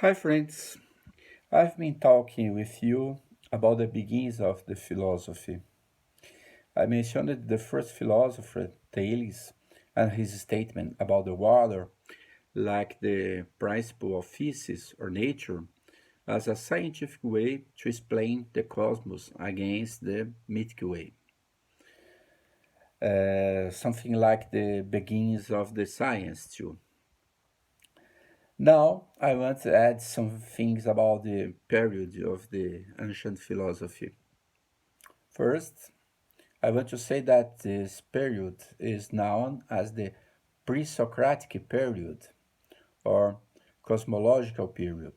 Hi, friends. I've been talking with you about the beginnings of the philosophy. I mentioned the first philosopher, Thales, and his statement about the water, like the principle of physics or nature, as a scientific way to explain the cosmos against the Milky Way. Something like the beginnings of the science, too. Now, I want to add some things about the period of the ancient philosophy. First, I want to say that this period is known as the pre Socratic period or cosmological period.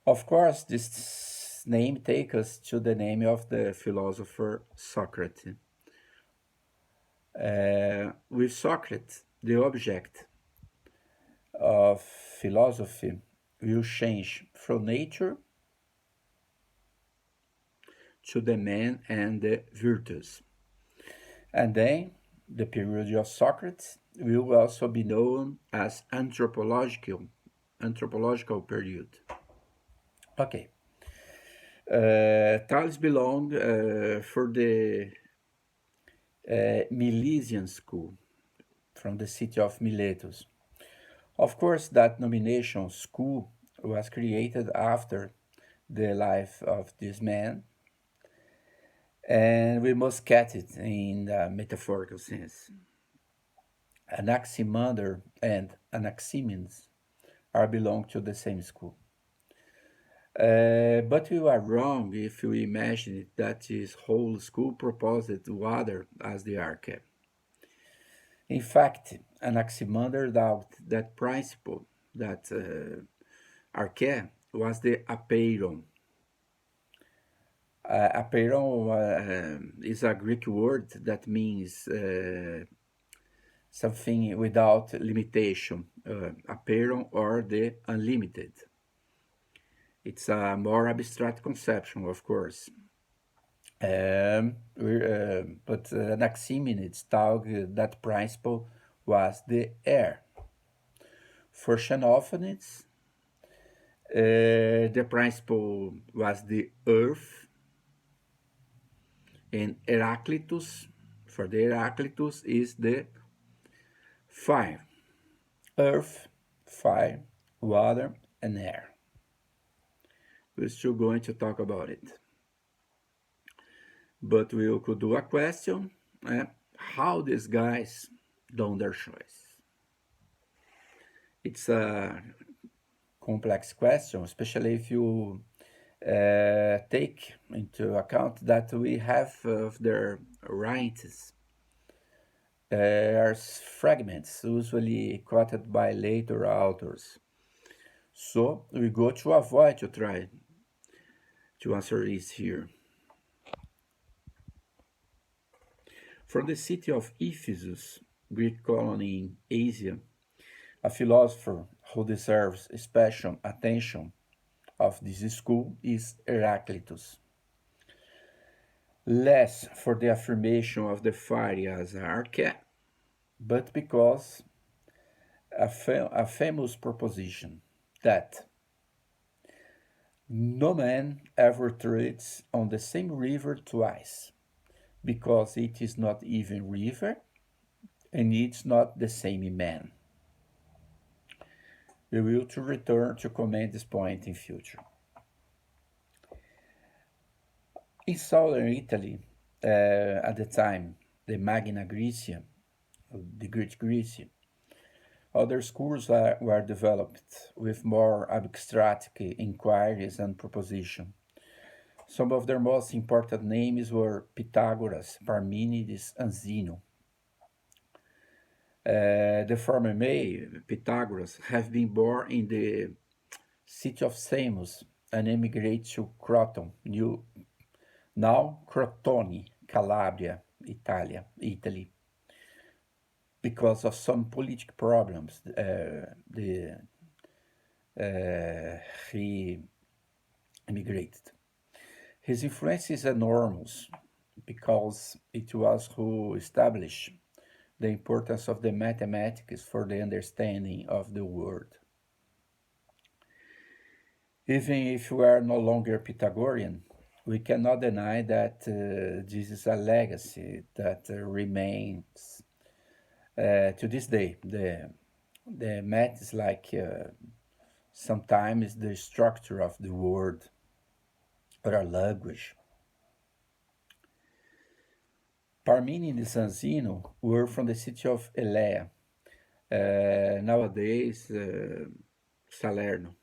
Of course, this name takes us to the name of the philosopher Socrates. With Socrates, the object of philosophy will change from nature to the man and the virtues. And then the period of Socrates will also be known as anthropological period. Okay. Thales belonged for the Milesian school from the city of Miletus. Of course, that nomination school was created after the life of this man, and we must get it in the metaphorical sense. Anaximander and Anaximenes are belong to the same school. But we are wrong if we imagine that his whole school proposed water as the arche. In fact, Anaximander doubted that principle, that arche was the apeiron. Apeiron is a Greek word that means something without limitation, apeiron or the unlimited. It's a more abstract conception, of course. But Anaximenes thought that principle was the air. For Xenophanes, the principle was the earth, and Heraclitus, for the Heraclitus, is the fire. Earth, fire, water, and air. We're still going to talk about it. But we could do a question, how these guys done their choice. It's a complex question, especially if you take into account that we have of their writings are fragments, usually quoted by later authors. So we go to avoid to try to answer this here. From the city of Ephesus, Greek colony in Asia, a philosopher who deserves special attention of this school is Heraclitus. Less for the affirmation of the fire as arche, but because a famous proposition that no man ever treads on the same river twice, because it is not even river and it's not the same man. We will to return to comment this point in future. In southern Italy, at the time, the Magna Graecia, the Great Greece, other schools were developed with more abstract inquiries and proposition. Some of their most important names were Pythagoras, Parmenides, and Zeno. The former may, Pythagoras, have been born in the city of Samos and emigrated to Croton, now Crotone, Calabria, Italy, because of some political problems. He emigrated. His influence is enormous because it was who established the importance of the mathematics for the understanding of the world. Even if we are no longer Pythagorean, we cannot deny that this is a legacy that remains to this day. The math is like sometimes the structure of the word or a language. Parmenides and Zeno were from the city of Elea, nowadays Salerno,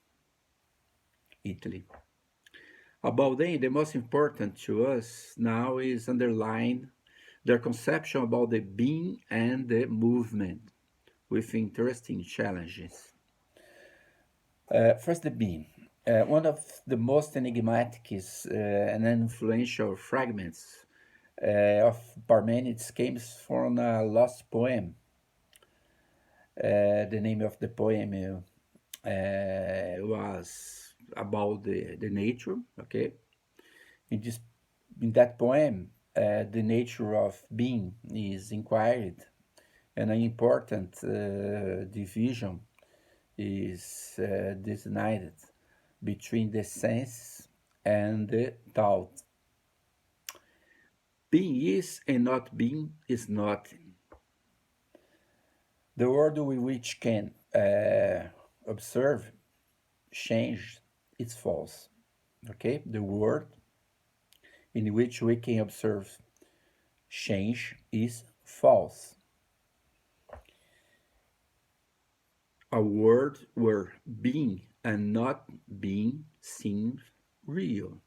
Italy. About them, the most important to us now is underline their conception about the being and the movement with interesting challenges. First, the being. One of the most enigmatic and influential fragments of Parmenides comes from a lost poem. The name of the poem was about the nature. Okay, in this in that poem, the nature of being is inquired, and an important division is designated between the sense and the thought. Being is and not being is nothing. The world we which can observe change is false. Okay, the world in which we can observe change is false. A world where being and not being seem real.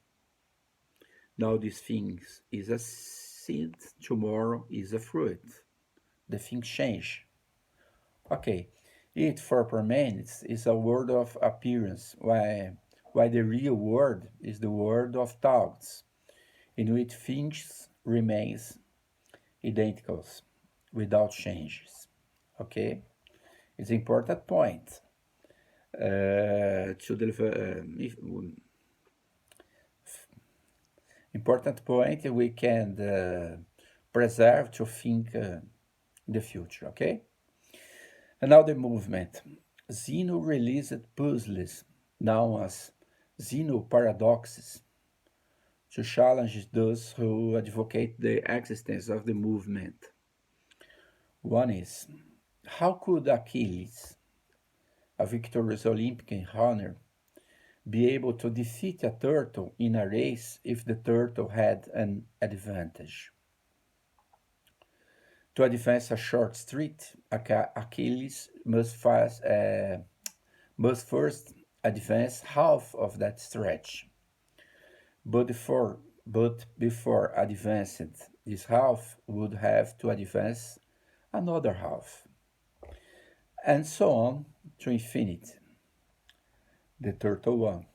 Now this thing is a seed, tomorrow is a fruit. The things change. Okay, it for Parmenides is a world of appearance, while the real world is the world of thoughts, in which things remains identical without changes. Okay, it's an important point to deliver. Important point we can preserve to think in the future. Okay. And now the movement. Zeno released puzzles known as Zeno paradoxes to challenge those who advocate the existence of the movement. One is, how could Achilles, a victorious Olympic runner, be able to defeat a turtle in a race if the turtle had an advantage? To advance a short street, Achilles must first advance half of that stretch. But before advancing this half, would have to advance another half, and so on to infinity. The turtle won.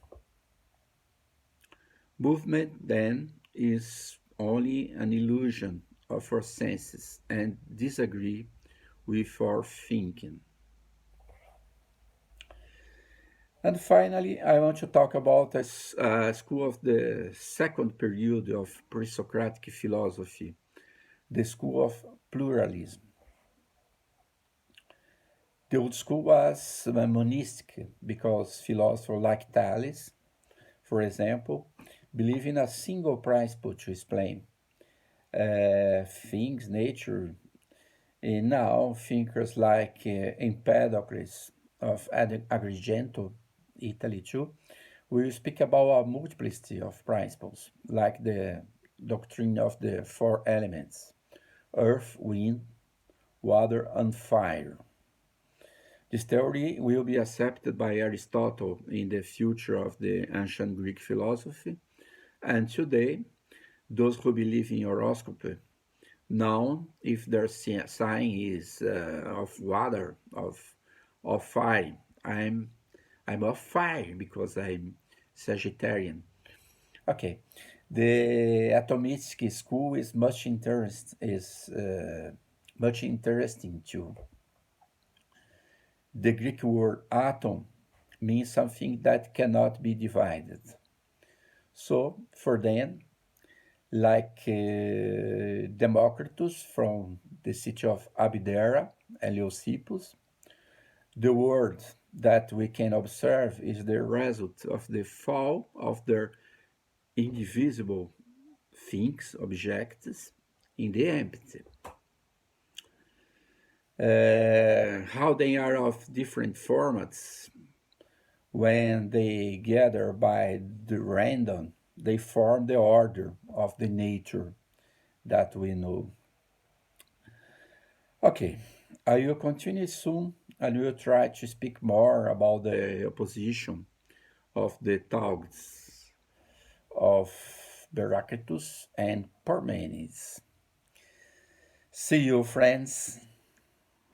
Movement, then, is only an illusion of our senses and disagree with our thinking. And finally, I want to talk about a school of the second period of pre-Socratic philosophy, the school of pluralism. The old school was monistic because philosophers like Thales, for example, believe in a single principle to explain things, nature. And now thinkers like Empedocles of Agrigento, Italy too, will speak about a multiplicity of principles, like the doctrine of the four elements: earth, wind, water, and fire. This theory will be accepted by Aristotle in the future of the ancient Greek philosophy, and today, those who believe in horoscope, now if their sign is of water, of fire, I'm of fire because I'm Sagittarian. Okay, the atomistic school is much interesting too. The Greek word atom means something that cannot be divided. So for them, like Democritus from the city of Abdera, Leucippus, the world that we can observe is the result of the fall of their indivisible things, objects, in the empty. How they are of different formats when they gather by the random, they form the order of the nature that we know. Okay, I will continue soon and will try to speak more about the opposition of the Taugs of Heraclitus and Parmenides. See you, friends.